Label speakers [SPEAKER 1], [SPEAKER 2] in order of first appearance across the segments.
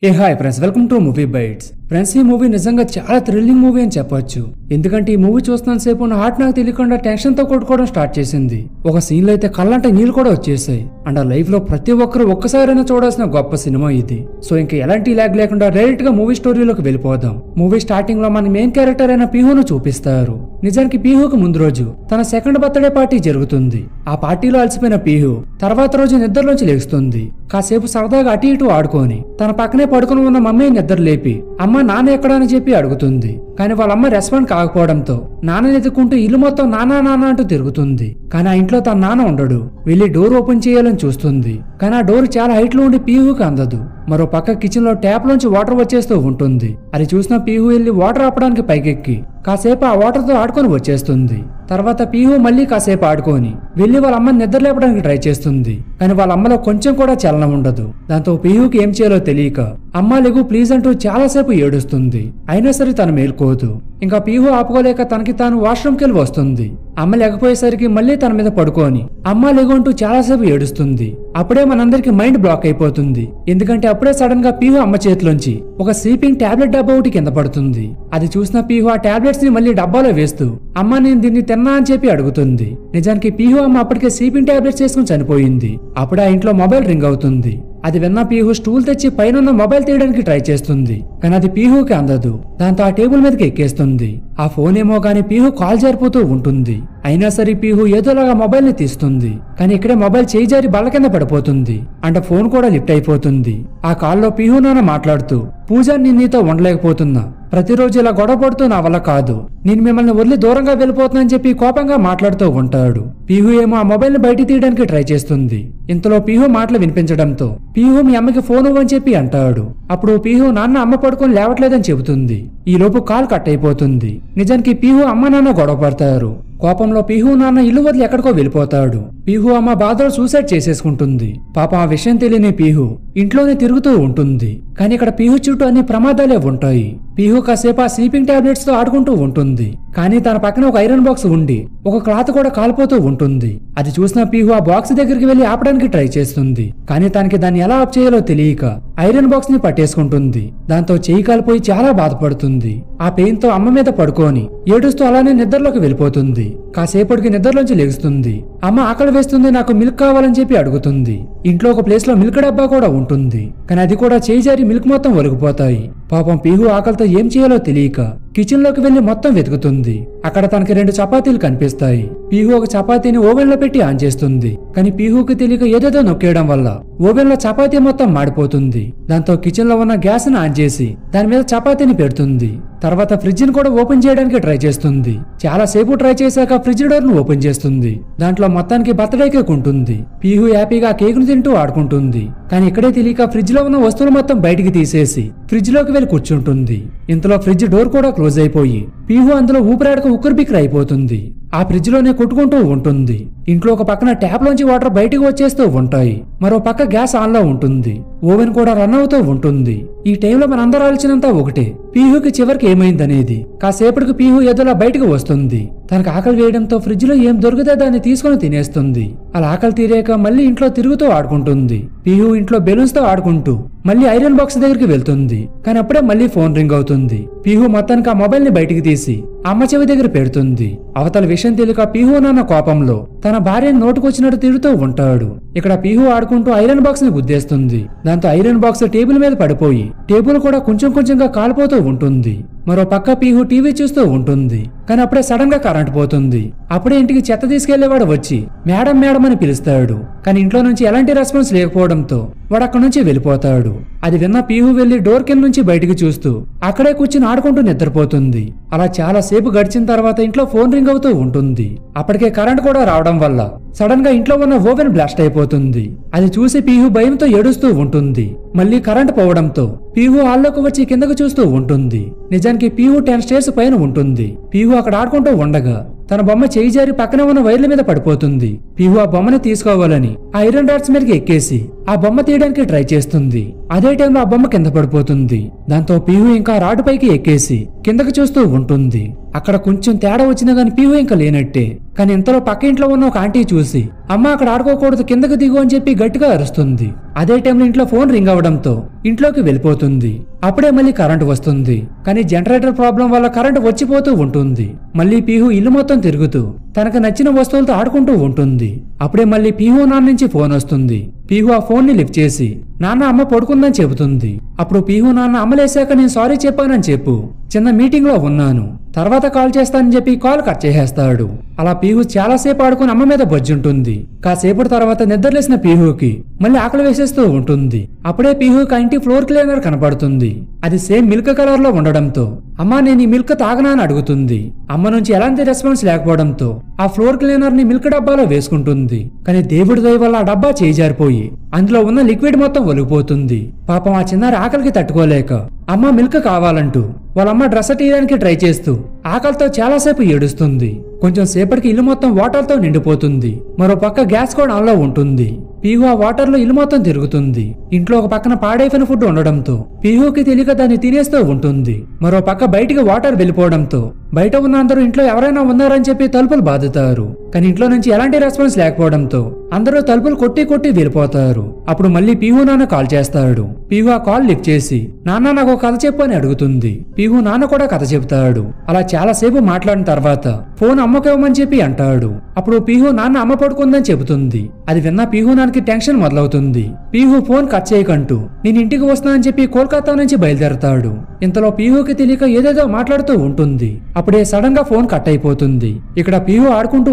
[SPEAKER 1] A hi friends, welcome to movie bites. Friends, ఈ movie నిజంగా చాలా థ్రిల్లింగ్ మూవీ అని చెప్పొచ్చు. ఎందుకంటే ఈ మూవీ చూస్తున్న సేపు నా హార్ట్ నాకు తెలియకుండా టెన్షన్ తో కొట్టుకోవడం స్టార్ట్ చేసింది. ఒక సీన్ లో అయితే కళ్ళంటే నీళ్ళు కూడా వచ్చేసాయి. అండ్ ఆ లైఫ్ లో ప్రతి ఒక్కరు ఒక్కసారైనా చూడాల్సిన గొప్ప సినిమా ఇది. సో ఇంకా ఎలాంటి లాగ్ లేకుండా డైరెక్ట్ గా మూవీ స్టోరీలోకి వెళ్ళిపోదాం. మూవీ స్టార్టింగ్ లో మన మెయిన్ క్యారెక్టర్ అయిన పీహును చూపిస్తారు. నిజానికి పీహుకు ముందు రోజు తన సెకండ్ బర్త్డే పార్టీ జరుగుతుంది. ఆ పార్టీలో అలసిపోయిన పీహు తర్వాత రోజు నిద్రలోంచి లేస్తుంది. కాసేపు సరదాగా అటు ఇటు ఆడుకొని తన పక్కనే పడుకుని ఉన్న మమ్మీని నిద్ర లేపి అమ్మ నాన్న ఎక్కడ అని చెప్పి అడుగుతుంది. కానీ వాళ్ళ అమ్మ రెస్పాండ్ కాకపోవడంతో నాన్నని ఎత్తుకుంటూ ఇల్లు మొత్తం నానా నాన్న అంటూ తిరుగుతుంది. కానీ ఆ ఇంట్లో తన నాన్న ఉండడు. వెళ్లి డోర్ ఓపెన్ చేయాలని చూస్తుంది. కానీ ఆ డోర్ చాలా హైట్ లో ఉండి పీహుకి అందదు. మరో పక్క కిచెన్ లో ట్యాప్ లోంచి వాటర్ వచ్చేస్తూ ఉంటుంది. అది చూసిన పీహు వెళ్లి వాటర్ ఆపడానికి పైకెక్కి కాసేపు ఆ వాటర్ తో ఆడుకొని వచ్చేస్తుంది. తర్వాత పీహు మళ్ళీ కాసేపు ఆడుకొని వెళ్లి వాళ్ళ అమ్మని నిద్ర లేపడానికి ట్రై చేస్తుంది. కానీ వాళ్ళ అమ్మలో కొంచెం కూడా చలనం ఉండదు. దాంతో పీహుకి ఏం చేయాలో తెలియక అమ్మ లెగు ప్లీజ్ అంటూ చాలాసేపు ఏడుస్తుంది. అయినా సరే తను మేల్కోదు. ఇంకా పీహు ఆపుకోలేక తనకి తాను వాష్రూమ్కి వెళ్ళి వస్తుంది. అమ్మ లేకపోయేసరికి మళ్ళీ తన మీద పడుకొని అమ్మ లెగుంటూ చాలాసేపు ఏడుస్తుంది. అప్పుడే మనందరికి మైండ్ బ్లాక్ అయిపోతుంది. ఎందుకంటే అప్పుడే సడన్ గా పీహు అమ్మ చేతిలోంచి ఒక స్లీపింగ్ టాబ్లెట్ డబ్బా ఒకటి కింద పడుతుంది. అది చూసిన పీహు ఆ టాబ్లెట్స్ ని మళ్ళీ డబ్బాలో వేస్తూ అమ్మ నేను దీన్ని తిన్నా అని చెప్పి అడుగుతుంది. నిజానికి పీహు అమ్మ అప్పటికే స్లీపింగ్ టాబ్లెట్స్ చేసుకుని చనిపోయింది. అప్పుడే ఆ ఇంట్లో మొబైల్ రింగ్ అవుతుంది. అది విన్న పీహు స్టూల్ తెచ్చి పైన మొబైల్ తీయడానికి ట్రై చేస్తుంది. కానీ అది పీహుకి అందదు. దాంతో ఆ టేబుల్ మీదకి ఎక్కేస్తుంది. ఆ ఫోన్ ఏమో గానీ పీహు కాల్ జారిపోతూ ఉంటుంది. అయినా సరే పీహు ఏదోలాగా మొబైల్ ని తీస్తుంది. కానీ ఇక్కడే మొబైల్ చేయి జారి బల్ల కింద పడిపోతుంది. అంటే ఫోన్ కూడా లిఫ్ట్ అయిపోతుంది. ఆ కాల్లో పీహు నాన్న మాట్లాడుతూ పూజ నేను నీతో ఉండలేకపోతున్నా. ప్రతిరోజు ఇలా గొడవ పడుతూ నా వల్ల కాదు. నేను మిమ్మల్ని వదిలి దూరంగా వెళ్ళిపోతున్నానని చెప్పి కోపంగా మాట్లాడుతూ ఉంటాడు. పీహు ఏమో ఆ మొబైల్ ని బయట తీయడానికి ట్రై చేస్తుంది. ఇంతలో పీహు మాటలు వినిపించడంతో పీహు మీ అమ్మకి ఫోన్ ఇవ్వని చెప్పి అంటాడు. అప్పుడు పీహు నాన్న అమ్మ పడుకొని లేవట్లేదని చెబుతుంది. ఈ లోపు కాల్ కట్ అయిపోతుంది. నిజానికి పీహు అమ్మ నాన్న గొడవ పడతారు. కోపంలో పీహు నాన్న ఇల్లు వదిలి ఎక్కడికో వెళ్ళిపోతాడు. పీహు అమ్మ బాధలో సూసైడ్ చేసేసుకుంటుంది. పాప ఆ విషయం తెలియని పీహు ఇంట్లోనే తిరుగుతూ ఉంటుంది. కానీ ఇక్కడ పీహు చుట్టూ అన్ని ప్రమాదాలే ఉంటాయి. పీహు కాసేపు ఆ స్లీపింగ్ టాబ్లెట్స్ తో ఆడుకుంటూ ఉంటుంది. కానీ తన పక్కన ఒక ఐరన్ బాక్స్ ఉండి ఒక క్లాత్ కూడా కాలిపోతూ ఉంటుంది. అది చూసిన పీహు ఆ బాక్స్ దగ్గరికి వెళ్లి ఆపడానికి ట్రై చేస్తుంది. కానీ తనకి దాన్ని ఎలా ఆఫ్ చేయాలో తెలియక ఐరన్ బాక్స్ ని పట్టేసుకుంటుంది. దాంతో చేయి కాలిపోయి చాలా బాధపడుతుంది. ఆ పెయిన్ తో అమ్మ మీద పడుకొని ఏడుస్తూ అలానే నిద్రలోకి వెళ్ళిపోతుంది. కాసేపటికి నిద్రలోంచి లెగుస్తుంది. అమ్మ ఆకలి వేస్తుంది, నాకు మిల్క్ కావాలని చెప్పి అడుగుతుంది. ఇంట్లో ఒక ప్లేస్ లో మిల్క్ డబ్బా కూడా ఉంటుంది. కానీ అది కూడా చేయి జారి మిల్క్ మొత్తం ఒలిగిపోతాయి. పాపం పీహు ఆకలితో ఏం చేయాలో తెలియక కిచెన్ లోకి వెళ్లి మొత్తం వెతుకుతుంది. అక్కడ తనకి 2 చపాతీలు కనిపిస్తాయి. పీహు ఒక చపాతీని ఓవెన్ లో పెట్టి ఆన్ చేస్తుంది. కానీ పీహుకి తెలియక ఏదేదో నొక్కేయడం వల్ల ఓవెన్ లో చపాతీ మొత్తం మాడిపోతుంది. దాంతో కిచెన్ లో ఉన్న గ్యాస్ ని ఆన్ చేసి దాని మీద చపాతీని పెడుతుంది. తర్వాత ఫ్రిడ్జ్ ని కూడా ఓపెన్ చేయడానికి ట్రై చేస్తుంది. చాలా సేపు ట్రై చేశాక ఫ్రిడ్జ్ డోర్ ను ఓపెన్ చేస్తుంది. దాంట్లో మొత్తానికి బర్త్డే కేక్ ఉంటుంది. పీహు హ్యాపీగా కేక్ ను తింటూ ఆడుకుంటుంది. కానీ ఇక్కడే తెలియక ఫ్రిడ్జ్ లో ఉన్న వస్తువులు మొత్తం బయటికి తీసేసి ఫ్రిడ్జ్ లోకి వెళ్లి కూర్చుంటుంది. ఇంతలో ఫ్రిడ్జ్ డోర్ కూడా క్లోజ్ అయిపోయి పీహు అందులో ఊపిరాడక ఉక్కిరిబిక్కిరి అయిపోతుంది. ఆ ఫ్రిడ్జ్ లోనే కొట్టుకుంటూ ఉంటుంది. ఇంట్లో ఒక పక్కన ట్యాప్ లోంచి వాటర్ బయటకు వచ్చేస్తూ ఉంటాయి. మరో పక్క గ్యాస్ ఆన్ లో ఉంటుంది. ఓవెన్ కూడా రన్ అవుతూ ఉంటుంది. ఈ టైంలో మనందరూ ఆలోచనంతా ఒకటే, పీహుకి చివరికి ఏమైందనేది. కాసేపటికి పీహు ఏదోలా బయటకు వస్తుంది. తనకు ఆకలి వేయడంతో ఫ్రిడ్జ్ లో ఏం దొరికితే దాన్ని తీసుకుని తినేస్తుంది. అలా ఆకలి తీరాక మళ్ళీ ఇంట్లో తిరుగుతూ ఆడుకుంటుంది. పీహు ఇంట్లో బెలూన్స్ తో ఆడుకుంటూ మళ్ళీ ఐరన్ బాక్స్ దగ్గరికి వెళ్తుంది. కానీ అప్పుడే మళ్ళీ ఫోన్ రింగ్ అవుతుంది. పీహు మొత్తానికి ఆ మొబైల్ ని బయటికి తీసి అమ్మ చెవి దగ్గర పెడుతుంది. అవతల విషయం తెలియక పీహు నాన్న కోపంలో తన భార్యను నోటుకొచ్చినట్టు తిడుతూ ఉంటాడు. ఇక్కడ పీహు ఆడుకుంటూ ఐరన్ బాక్స్ ని గుద్దేస్తుంది. దాంతో ఐరన్ బాక్స్ టేబుల్ మీద పడిపోయి టేబుల్ కూడా కొంచెం కొంచెంగా కాలిపోతూ ఉంటుంది. మరో పక్క పీహు టీవీ చూస్తూ ఉంటుంది. కానీ అప్పుడే సడన్ గా కరెంట్ పోతుంది. అప్పుడే ఇంటికి చెత్త తీసుకెళ్లేవాడు వచ్చి మేడం మేడం అని పిలుస్తాడు. కానీ ఇంట్లో నుంచి ఎలాంటి రెస్పాన్స్ లేకపోవడంతో వాడు అక్కడి నుంచి వెళ్ళిపోతాడు. అది విన్న పీహు వెళ్లి డోర్ కింద నుంచి బయటికి చూస్తూ అక్కడే కూర్చుని ఆడుకుంటూ నిద్రపోతుంది. అలా చాలా సేపు గడిచిన తర్వాత ఇంట్లో ఫోన్ రింగ్ అవుతూ ఉంటుంది. అప్పటికే కరెంట్ కూడా రావడం వల్ల సడన్ గా ఇంట్లో ఉన్న ఓవెన్ బ్లాస్ట్ అయిపోతుంది. అది చూసి పీహు భయంతో ఏడుస్తూ ఉంటుంది. మళ్ళీ కరెంట్ పోవడంతో పీహు హాల్లోకి వచ్చి కిందకు చూస్తూ ఉంటుంది. నిజానికి పీహు 10 స్టేర్స్ పైన ఉంటుంది. పీహు అక్కడ ఆడుకుంటూ ఉండగా తన బొమ్మ చేయి జారి పక్కన ఉన్న వైర్ల మీద పడిపోతుంది. పీహు ఆ బొమ్మని తీసుకోవాలని ఆ ఐరన్ రాడ్స్ మీదకి ఎక్కేసి ఆ బొమ్మ తీయడానికి ట్రై చేస్తుంది. అదే టైంలో ఆ బొమ్మ కింద పడిపోతుంది. దాంతో పీహు ఇంకా రాడ్ పైకి ఎక్కేసి కిందకి చూస్తూ ఉంటుంది. అక్కడ కొంచెం తేడా వచ్చినా గాని పీహు ఇంకా లేనట్టే. కానీ ఇంతలో పక్క ఇంట్లో ఉన్న ఒక ఆంటీ చూసి అమ్మ అక్కడ ఆడుకోకూడదు, కిందకు దిగు అని చెప్పి గట్టిగా అరుస్తుంది. అదే టైంలో ఇంట్లో ఫోన్ రింగ్ అవడంతో ఇంట్లోకి వెళ్ళిపోతుంది. అప్పుడే మళ్ళీ కరెంటు వస్తుంది. కానీ జనరేటర్ ప్రాబ్లం వల్ల కరెంటు వచ్చిపోతూ ఉంటుంది. మళ్ళీ పీహు ఇల్లు మొత్తం తిరుగుతూ తనకు నచ్చిన వస్తువులతో ఆడుకుంటూ ఉంటుంది. అప్పుడే మళ్ళీ పీహు నాన్న నుంచి ఫోన్ వస్తుంది. పీహు ఆ ఫోన్ ని లిఫ్ట్ చేసి నాన్న అమ్మ పడుకుందని చెబుతుంది. అప్పుడు పీహు నాన్న అమ్మలేసాక నేను సారీ చెప్పానని చెప్పు, చిన్న మీటింగ్ లో ఉన్నాను, తర్వాత కాల్ చేస్తానని చెప్పి కాల్ కట్ చేసేస్తాడు. అలా పీహు చాలాసేపు ఆడుకుని అమ్మ మీద బొజ్జుంటుంది. కాసేపటి తర్వాత నిద్రలేసిన పీహుకి మళ్ళీ ఆకలి వేసేస్తూ ఉంటుంది. అప్పుడే పీహుకి ఆ ఇంటి ఫ్లోర్ క్లీనర్ కనపడుతుంది. అది సేమ్ మిల్క్ కలర్ లో ఉండడంతో అమ్మ నేను ఈ మిల్క్ తాగనా అని అడుగుతుంది. అమ్మ నుంచి ఎలాంటి రెస్పాన్స్ లేకపోవడంతో ఆ ఫ్లోర్ క్లీనర్ ని మిల్క్ డబ్బాలో వేసుకుంటుంది. కానీ దేవుడి దయ వల్ల ఆ డబ్బా చేజారిపోయి అందులో ఉన్న లిక్విడ్ మొత్తం ఒలిగిపోతుంది. పాపం ఆ చిన్నారి ఆకలికి తట్టుకోలేక అమ్మ మిల్క్ కావాలంటూ వాళ్ళమ్మ డ్రెస్ తీయడానికి ట్రై చేస్తూ ఆకలితో చాలాసేపు ఏడుస్తుంది. కొంచెం సేపటికి ఇల్లు మొత్తం వాటర్ తో నిండిపోతుంది. మరో పక్క గ్యాస్ కూడా ఆన్లో ఉంటుంది. పీహు ఆ వాటర్ లో ఇల్లు మొత్తం తిరుగుతుంది. ఇంట్లో ఒక పక్కన పాడైపోయిన ఫుడ్ ఉండడంతో పీహుకి తెలియక దాన్ని తినేస్తూ ఉంటుంది. మరో పక్క బయటికి వాటర్ వెళ్ళిపోవడంతో బయట ఉన్న అందరూ ఇంట్లో ఎవరైనా ఉన్నారని చెప్పి తలుపులు బాదుతారు. కానీ ఇంట్లో నుంచి ఎలాంటి రెస్పాన్స్ లేకపోవడంతో అందరూ తలుపులు కొట్టి కొట్టి వెళ్ళిపోతారు. అప్పుడు మళ్ళీ పీహు నాన్న కాల్ చేస్తాడు. పీహు ఆ కాల్ లిఫ్ట్ చేసి నాన్న నాకు ఒక కథ చెప్పు అని అడుగుతుంది. పీహు నాన్న కూడా కథ చెప్తాడు. అలా చాలా సేపు మాట్లాడిన తర్వాత ఫోన్ అమ్మకు ఇవ్వమని చెప్పి అంటాడు. అప్పుడు పీహు నాన్న అమ్మ పడుకుందని చెబుతుంది. అది విన్న పీహు నాన్నకి టెన్షన్ మొదలవుతుంది. పీహు ఫోన్ కట్ చేయకంటూ నేను ఇంటికి వస్తానని చెప్పి కోల్కతా నుంచి బయలుదేరతాడు. ఇంతలో పీహుకి తెలియక ఏదేదో మాట్లాడుతూ ఉంటుంది. అప్పుడే సడన్ గా ఫోన్ కట్ అయిపోతుంది. ఇక్కడ పీహు ఆడుకుంటూ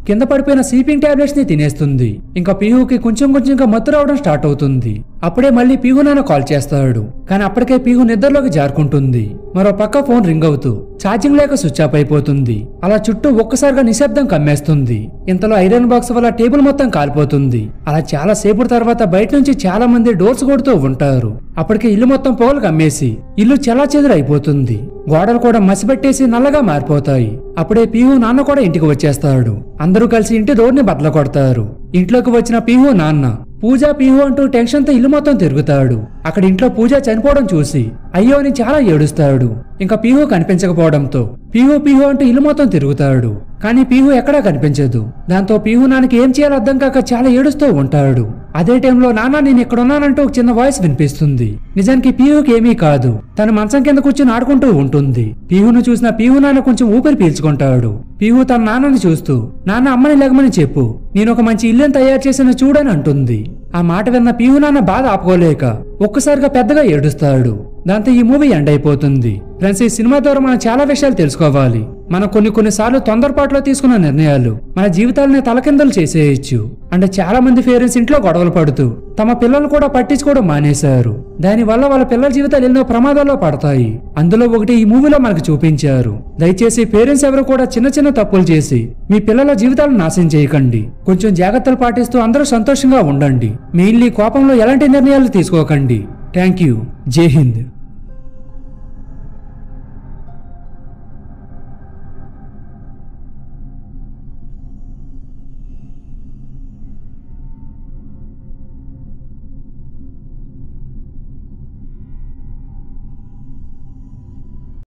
[SPEAKER 1] కింద పడిపోయిన స్లీపింగ్ టాబ్లెట్స్ ని తినేస్తుంది. ఇంకా పీహుకి కొంచెం కొంచెంగా మత్తు రావడం స్టార్ట్ అవుతుంది. అప్పుడే మళ్ళీ పీహు నాన్న కాల్ చేస్తాడు. కానీ అప్పటికే పీహు నిద్రలోకి జారుకుంటుంది. మరో పక్క ఫోన్ రింగ్ అవుతూ ఛార్జింగ్ లేక స్విచ్ ఆఫ్ అయిపోతుంది. అలా చుట్టూ ఒక్కసారిగా నిశ్శబ్దం కమ్మేస్తుంది. ఇంతలో ఐరన్ బాక్స్ వల్ల టేబుల్ మొత్తం కాలిపోతుంది. అలా చాలా సేపు తర్వాత బయట నుంచి చాలా మంది డోర్స్ కొడుతూ ఉంటారు. అప్పటికే ఇల్లు మొత్తం పొగలు కమ్మేసి ఇల్లు చెల్లాచెదురు అయిపోతుంది. గోడలు కూడా మసిపెట్టేసి నల్లగా మారిపోతాయి. అప్పుడే పీహు నాన్న కూడా ఇంటికి వచ్చేస్తాడు. అందరూ కలిసి ఇంటి డోర్ ని బద్దలు కొడతారు. ఇంట్లోకి వచ్చిన పీహు నాన్న పూజ పీహు అంటూ టెన్షన్ తో ఇల్లు మొత్తం తిరుగుతాడు. అక్కడ ఇంట్లో పూజ చనిపోవడం చూసి అయ్యో అని చాలా ఏడుస్తాడు. ఇంకా పీహు కనిపించకపోవడంతో పీహు అంటూ ఇల్లు మొత్తం తిరుగుతాడు. కానీ పీహు ఎక్కడా కనిపించదు. దాంతో పీహు నాన్నకి ఏం చేయాలో అర్థం కాక చాలా ఏడుస్తూ ఉంటాడు. అదే టైంలో నాన్న నేను ఎక్కడున్నానంటూ ఒక చిన్న వాయిస్ వినిపిస్తుంది. నిజానికి పీహుకి ఏమీ కాదు, తన మంచం కింద కూర్చుని ఆడుకుంటూ ఉంటుంది. పీహును చూసిన పీహు నాన్న కొంచెం ఊపిరి పీల్చుకుంటాడు. పీహు తన నాన్నని చూస్తూ నాన్న అమ్మని లెగమని చెప్పు, నేను ఒక మంచి ఇల్లుని తయారు చేసిన చూడని అంటుంది. ఆ మాట విన్న పీహు నాన్న బాధ ఆపుకోలేక ఒక్కసారిగా పెద్దగా ఏడుస్తాడు. దాంతో ఈ మూవీ ఎండ్ అయిపోతుంది. ఫ్రెండ్స్, ఈ సినిమా ద్వారా మనం చాలా విషయాలు తెలుసుకోవాలి. మనం కొన్నిసార్లు తొందరపాటులో తీసుకున్న నిర్ణయాలు మన జీవితాలని తలకిందలు చేసేయచ్చు. అంటే చాలా మంది పేరెంట్స్ ఇంట్లో గొడవలు పడుతూ తమ పిల్లలు కూడా పట్టించుకోవడం మానేశారు. దానివల్ల వాళ్ళ పిల్లల జీవితాలు ఎన్నో ప్రమాదాల్లో పడతాయి. అందులో ఒకటి ఈ మూవీలో మనకు చూపించారు. దయచేసి పేరెంట్స్ ఎవరు కూడా చిన్న చిన్న తప్పులు చేసి మీ పిల్లల జీవితాలను నాశనం చేయకండి. కొంచెం జాగ్రత్తలు పాటిస్తూ అందరూ సంతోషంగా ఉండండి. మెయిన్లీ కోపంలో ఎలాంటి నిర్ణయాలు తీసుకోకండి. Thank you. జై హింద్.